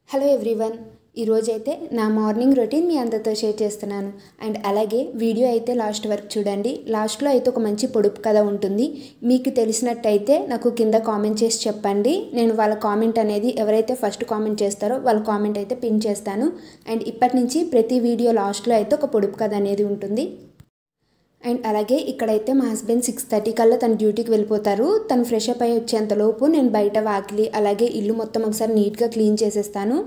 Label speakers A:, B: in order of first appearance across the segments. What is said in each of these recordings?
A: Hello everyone, ఈరోజైతే నా morning routine మీ అందరితో షేర్ చేస్తున్నాను. అండ్ అలాగే వీడియో అయితే లాస్ట్ వరకు చూడండి. లాస్ట్లో అయితే ఒక మంచి పొడుపు కథ ఉంటుంది. మీకు తెలిసినట్టయితే నాకు కింద కామెంట్ చేసి చెప్పండి. నేను వాళ్ళ కామెంట్ అనేది ఎవరైతే ఫస్ట్ కామెంట్ చేస్తారో వాళ్ళ కామెంట్ అయితే పిన్ చేస్తాను. అండ్ ఇప్పటి నుంచి ప్రతి వీడియో లాస్ట్లో అయితే ఒక పొడుపు కథ అనేది ఉంటుంది. అండ్ అలాగే ఇక్కడైతే మా హస్బెండ్ 6:30 కల్లా తన డ్యూటీకి వెళ్ళిపోతారు. తను ఫ్రెష్ అప్ అయ్యి వచ్చేంతలోపు నేను బయట వాకిలి అలాగే ఇల్లు మొత్తం ఒకసారి నీట్గా క్లీన్ చేసేస్తాను.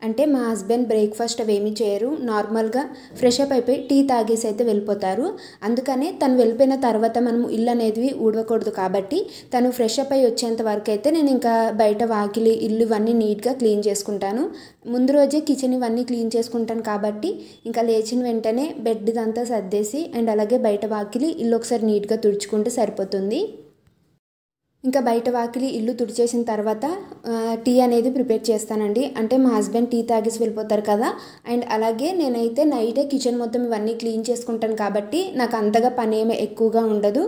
A: అంటే మా హస్బెండ్ బ్రేక్ఫాస్ట్ అవేమీ చేయరు, నార్మల్గా ఫ్రెష్ అప్ అయిపోయి టీ తాగేసి అయితే వెళ్ళిపోతారు. అందుకనే తను వెళ్ళిపోయిన తర్వాత మనము ఇల్లు అనేది ఊడవకూడదు కాబట్టి తను ఫ్రెష్ అప్ అయ్యి వచ్చేంత వరకు అయితే నేను ఇంకా బయట వాకిలి ఇల్లు ఇవన్నీ నీట్గా క్లీన్ చేసుకుంటాను. ముందు రోజే కిచెన్ ఇవన్నీ క్లీన్ చేసుకుంటాను కాబట్టి ఇంకా లేచిన వెంటనే బెడ్ ఇదంతా సర్దేసి అండ్ అలాగే బయట వాకిలి ఇల్లు ఒకసారి నీట్గా తుడుచుకుంటే సరిపోతుంది. ఇంకా బయట వాకిలి ఇల్లు తుడిచేసిన తర్వాత టీ అనేది ప్రిపేర్ చేస్తానండి. అంటే మా హస్బెండ్ టీ తాగేసి వెళ్ళిపోతారు కదా. అండ్ అలాగే నేనైతే నైటే కిచెన్ మొత్తం ఇవన్నీ క్లీన్ చేసుకుంటాను కాబట్టి నాకు అంతగా పని ఏమీ ఎక్కువగా ఉండదు.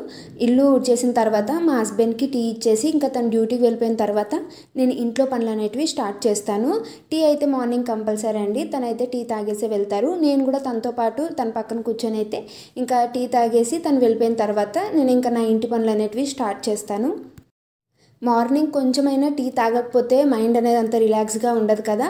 A: ఇల్లు చేసిన తర్వాత మా హస్బెండ్కి టీ ఇచ్చేసి ఇంకా తన డ్యూటీకి వెళ్ళిపోయిన తర్వాత నేను ఇంట్లో పనులు అనేటివి స్టార్ట్ చేస్తాను. టీ అయితే మార్నింగ్ కంపల్సరీ అండి. తనైతే టీ తాగేసి వెళ్తారు. నేను కూడా తనతో పాటు తన పక్కన కూర్చొని అయితే ఇంకా టీ తాగేసి తను వెళ్ళిపోయిన తర్వాత నేను ఇంకా నా ఇంటి పనులు అనేటివి స్టార్ట్ చేస్తాను. మార్నింగ్ కొంచెమైనా టీ తాగకపోతే మైండ్ అనేది అంత రిలాక్స్గా ఉండదు కదా.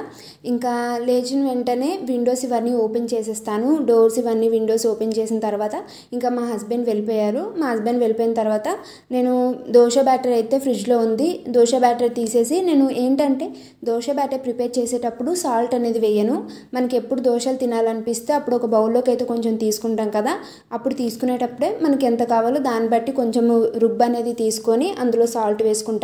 A: ఇంకా లేచిన వెంటనే విండోస్ ఇవన్నీ ఓపెన్ చేసేస్తాను. డోర్స్ ఇవన్నీ విండోస్ ఓపెన్ చేసిన తర్వాత ఇంకా మా హస్బెండ్ వెళ్ళిపోయారు. మా హస్బెండ్ వెళ్ళిపోయిన తర్వాత నేను దోశ బ్యాటర్ అయితే ఫ్రిడ్జ్లో ఉంది. దోశ బ్యాటర్ తీసేసి నేను ఏంటంటే దోశ బ్యాటర్ ప్రిపేర్ చేసేటప్పుడు సాల్ట్ అనేది వేయను. మనకి ఎప్పుడు దోశలు తినాలనిపిస్తే అప్పుడు ఒక బౌల్లోకి అయితే కొంచెం తీసుకుంటాం కదా. అప్పుడు తీసుకునేటప్పుడే మనకి ఎంత కావాలో దాన్ని బట్టి కొంచెం రుబ్బు అనేది తీసుకొని అందులో సాల్ట్ వేసుకుంటాను.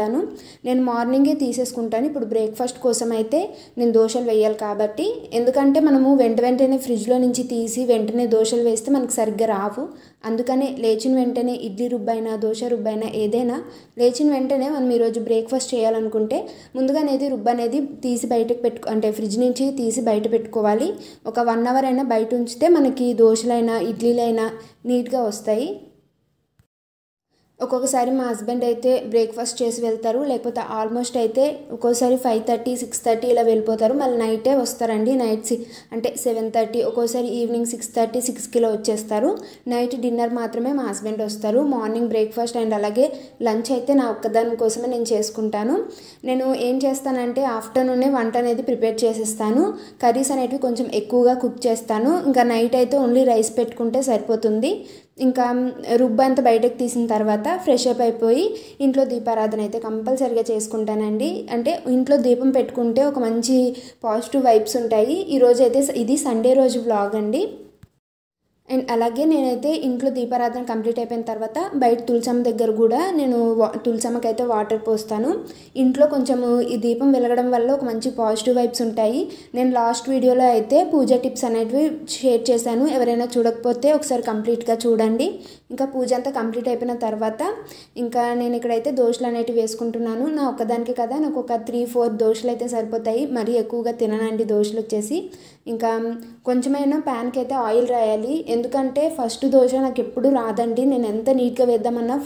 A: నేను మార్నింగే తీసేసుకుంటాను. ఇప్పుడు బ్రేక్ఫాస్ట్ కోసం అయితే నేను దోశలు వేయాలి కాబట్టి, ఎందుకంటే మనము వెంటనే ఫ్రిడ్జ్లో నుంచి తీసి వెంటనే దోశలు వేస్తే మనకు సరిగ్గా రావు. అందుకనే లేచిన వెంటనే ఇడ్లీ రుబ్బైనా దోశ రుబ్బైనా ఏదైనా లేచిన వెంటనే మనం ఈరోజు బ్రేక్ఫాస్ట్ చేయాలనుకుంటే ముందుగా అనేది రుబ్బు అనేది తీసి బయటకు అంటే ఫ్రిడ్జ్ నుంచి తీసి బయట పెట్టుకోవాలి. ఒక 1 అవర్ అయినా బయట ఉంచితే మనకి దోశలైనా ఇడ్లీలైనా నీట్గా వస్తాయి. ఒక్కొక్కసారి మా హస్బెండ్ అయితే బ్రేక్ఫాస్ట్ చేసి వెళ్తారు, లేకపోతే ఆల్మోస్ట్ అయితే ఒక్కోసారి 5:30 6:30 ఇలా వెళ్ళిపోతారు. మళ్ళీ నైటే వస్తారండి. నైట్ అంటే 7:30, ఒక్కోసారి ఈవినింగ్ 6:30 6కి ఇలా వచ్చేస్తారు. నైట్ డిన్నర్ మాత్రమే మా హస్బెండ్ వస్తారు. మార్నింగ్ బ్రేక్ఫాస్ట్ అండ్ అలాగే లంచ్ అయితే నా ఒక్కదాని కోసమే నేను చేసుకుంటాను. నేను ఏం చేస్తానంటే ఆఫ్టర్నూనే వంట అనేది ప్రిపేర్ చేసేస్తాను. కర్రీస్ అనేటివి కొంచెం ఎక్కువగా కుక్ చేస్తాను. ఇంకా నైట్ అయితే ఓన్లీ రైస్ పెట్టుకుంటే సరిపోతుంది. ఇంకా రుబ్బు అంతా బయటకు తీసిన తర్వాత ఫ్రెష్ అప్ అయిపోయి ఇంట్లో దీపారాధన అయితే కంపల్సరీగా చేసుకుంటానండి. అంటే ఇంట్లో దీపం పెట్టుకుంటే ఒక మంచి పాజిటివ్ వైబ్స్ ఉంటాయి. ఈరోజు అయితే ఇది సండే రోజు వ్లాగ్ అండి. అండ్ అలాగే నేనైతే ఇంట్లో దీపారాధన కంప్లీట్ అయిపోయిన తర్వాత బయట తులసమ్మ దగ్గర కూడా నేను తులసమ్మకి అయితే వాటర్ పోస్తాను. ఇంట్లో కొంచెము ఈ దీపం వెలగడం వల్ల ఒక మంచి పాజిటివ్ వైబ్స్ ఉంటాయి. నేను లాస్ట్ వీడియోలో అయితే పూజ టిప్స్ అనేటివి షేర్ చేశాను. ఎవరైనా చూడకపోతే ఒకసారి కంప్లీట్గా చూడండి. ఇంకా పూజ అంతా కంప్లీట్ అయిపోయిన తర్వాత ఇంకా నేను ఇక్కడైతే దోశలు అనేటివి వేసుకుంటున్నాను. నా ఒక్కదానికి కదా, నాకు ఒక 3-4 దోశలు అయితే సరిపోతాయి. మరీ ఎక్కువగా తిననండి దోశలు వచ్చేసి. ఇంకా కొంచెమైనా ప్యాన్కి అయితే ఆయిల్ రాయాలి. ఎందుకంటే ఫస్ట్ దోశ నాకు ఎప్పుడు రాదండి. నేను ఎంత నీట్గా వేద్దామన్నా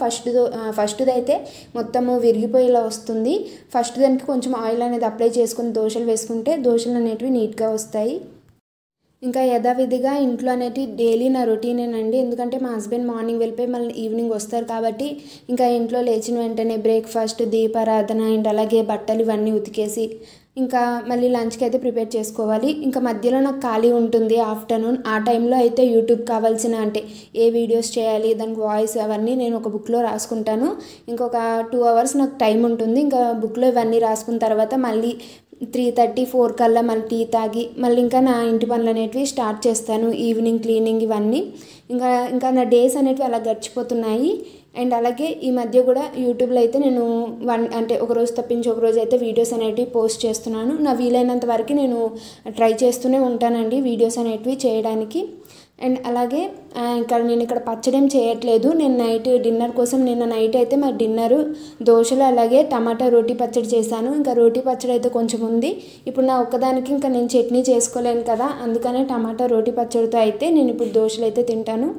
A: ఫస్ట్ది అయితే మొత్తము విరిగిపోయేలా వస్తుంది. ఫస్ట్ దానికి కొంచెం ఆయిల్ అనేది అప్లై చేసుకుని దోశలు వేసుకుంటే దోశలు అనేటివి నీట్గా వస్తాయి. ఇంకా యథావిధిగా ఇంట్లో అనేటి డైలీ నా రొటీనేనండి. ఎందుకంటే మా హస్బెండ్ మార్నింగ్ వెళ్ళిపోయి మళ్ళీ ఈవినింగ్ వస్తారు కాబట్టి ఇంకా ఇంట్లో లేచిన వెంటనే బ్రేక్ఫాస్ట్ దీపారాధన అండ్ అలాగే బట్టలు ఇవన్నీ ఉతికేసి ఇంకా మళ్ళీ లంచ్కి అయితే ప్రిపేర్ చేసుకోవాలి. ఇంకా మధ్యలో నాకు ఖాళీ ఉంటుంది ఆఫ్టర్నూన్. ఆ టైంలో అయితే యూట్యూబ్ కావాల్సిన అంటే ఏ వీడియోస్ చేయాలి దానికి వాయిస్ అవన్నీ నేను ఒక బుక్లో రాసుకుంటాను. ఇంకొక 2 అవర్స్ నాకు టైం ఉంటుంది. ఇంకా బుక్లో ఇవన్నీ రాసుకున్న తర్వాత మళ్ళీ 3:30-4 కల్లా మళ్ళీ టీ తాగి మళ్ళీ ఇంకా నా ఇంటి పనులు అనేటివి స్టార్ట్ చేస్తాను. ఈవినింగ్ క్లీనింగ్ ఇవన్నీ ఇంకా నా డేస్ అనేటివి అలా గడిచిపోతున్నాయి. అండ్ అలాగే ఈ మధ్య కూడా యూట్యూబ్లో అయితే నేను అంటే ఒకరోజు తప్పించి ఒకరోజు అయితే వీడియోస్ అనేటివి పోస్ట్ చేస్తున్నాను. నా వీలైనంత వరకు నేను ట్రై చేస్తూనే ఉంటానండి వీడియోస్ అనేటివి చేయడానికి. అండ్ అలాగే నేను ఇక్కడ పచ్చడి ఏం చేయట్లేదు. నేను నైట్ డిన్నర్ కోసం నిన్న నైట్ అయితే మా డిన్నరు దోశలు అలాగే టమాటా రోటీ పచ్చడి చేశాను. ఇంకా రోటీ పచ్చడి అయితే కొంచెం ఉంది. ఇప్పుడు నా ఒక్కదానికి ఇంకా నేను చట్నీ చేసుకోలేను కదా, అందుకనే టమాటా రోటీ పచ్చడితో అయితే నేను ఇప్పుడు దోశలు అయితే తింటాను.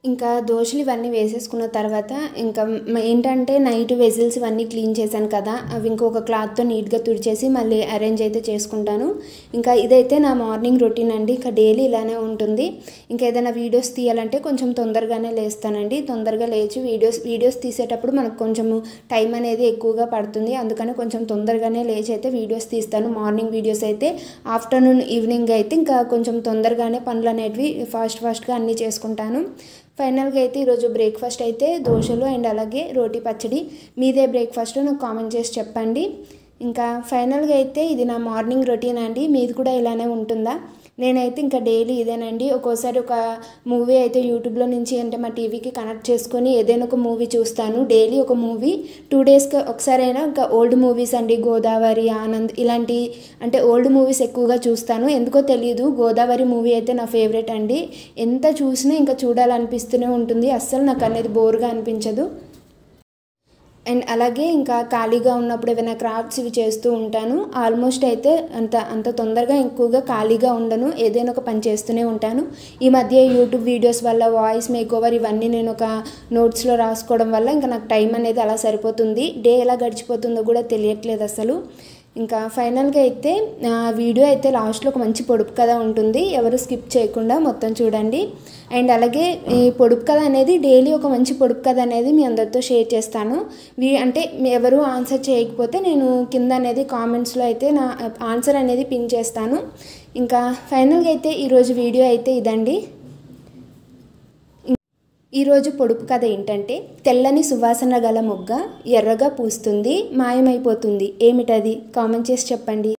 A: ఇంకా దోశలు ఇవన్నీ వేసేసుకున్న తర్వాత ఇంకా ఏంటంటే నైట్ వెజిల్స్ ఇవన్నీ క్లీన్ చేశాను కదా, అవి ఇంకొక క్లాత్తో నీట్గా తుడిచేసి మళ్ళీ అరేంజ్ అయితే చేసుకుంటాను. ఇంకా ఇదైతే నా మార్నింగ్ రొటీన్ అండి. ఇంకా డైలీ ఇలానే ఉంటుంది. ఇంకా ఏదైనా వీడియోస్ తీయాలంటే కొంచెం తొందరగానే లేస్తానండి. తొందరగా లేచి వీడియోస్ తీసేటప్పుడు మనకు కొంచెం టైం అనేది ఎక్కువగా పడుతుంది. అందుకని కొంచెం తొందరగానే లేచి అయితే వీడియోస్ తీస్తాను. మార్నింగ్ వీడియోస్ అయితే ఆఫ్టర్నూన్ ఈవినింగ్ అయితే ఇంకా కొంచెం తొందరగానే పనులు అనేటివి ఫాస్ట్గా అన్నీ చేసుకుంటాను. ఫైనల్గా అయితే ఈరోజు బ్రేక్ఫాస్ట్ అయితే దోశలు అండ్ అలాగే రోటీ పచ్చడి. మీదే బ్రేక్ఫాస్ట్ నాకు కామెంట్ చేసి చెప్పండి. ఇంకా ఫైనల్గా అయితే ఇది నా మార్నింగ్ రొటీన్ అండి. మీది కూడా ఇలానే ఉంటుందా? నేనైతే ఇంకా డైలీ ఇదేనండి. ఒక్కోసారి ఒక మూవీ అయితే యూట్యూబ్లో నుంచి అంటే మా టీవీకి కనెక్ట్ చేసుకొని ఏదైనా ఒక మూవీ చూస్తాను. డైలీ ఒక మూవీ 2 డేస్కి ఒకసారైనా ఇంకా ఓల్డ్ మూవీస్ అండి, గోదావరి, ఆనంద్ ఇలాంటి అంటే ఓల్డ్ మూవీస్ ఎక్కువగా చూస్తాను. ఎందుకో తెలియదు, గోదావరి మూవీ అయితే నా ఫేవరెట్ అండి. ఎంత చూసినా ఇంకా చూడాలనిపిస్తూనే ఉంటుంది. అస్సలు నాకు అనేది బోర్గా అనిపించదు. అండ్ అలాగే ఇంకా ఖాళీగా ఉన్నప్పుడు ఏమైనా క్రాఫ్ట్స్ ఇవి చేస్తూ ఉంటాను. ఆల్మోస్ట్ అయితే అంత తొందరగా ఎక్కువగా ఖాళీగా ఉండను, ఏదైనా ఒక పని చేస్తూనే ఉంటాను. ఈ మధ్య యూట్యూబ్ వీడియోస్ వల్ల వాయిస్ మేకోవర్ ఇవన్నీ నేను ఒక నోట్స్లో రాసుకోవడం వల్ల ఇంకా నాకు టైం అనేది అలా సరిపోతుంది. డే ఎలా గడిచిపోతుందో కూడా తెలియట్లేదు అసలు. ఇంకా ఫైనల్గా అయితే వీడియో అయితే లాస్ట్లో ఒక మంచి పొడుపు కథ ఉంటుంది. ఎవరు స్కిప్ చేయకుండా మొత్తం చూడండి. అండ్ అలాగే ఈ పొడుపు కథ అనేది డైలీ ఒక మంచి పొడుపు కథ అనేది మీ అందరితో షేర్ చేస్తాను. అంటే ఎవరు ఆన్సర్ చేయకపోతే నేను కింద అనేది కామెంట్స్లో అయితే నా ఆన్సర్ అనేది పిన్ చేస్తాను. ఇంకా ఫైనల్గా అయితే ఈరోజు వీడియో అయితే ఇదండి. ఈరోజు పొడుపు కథ ఏంటంటే, తెల్లని సువాసన గల మొగ్గ ఎర్రగా పూస్తుంది, మాయమైపోతుంది. ఏమిటది? కామెంట్ చేసి చెప్పండి.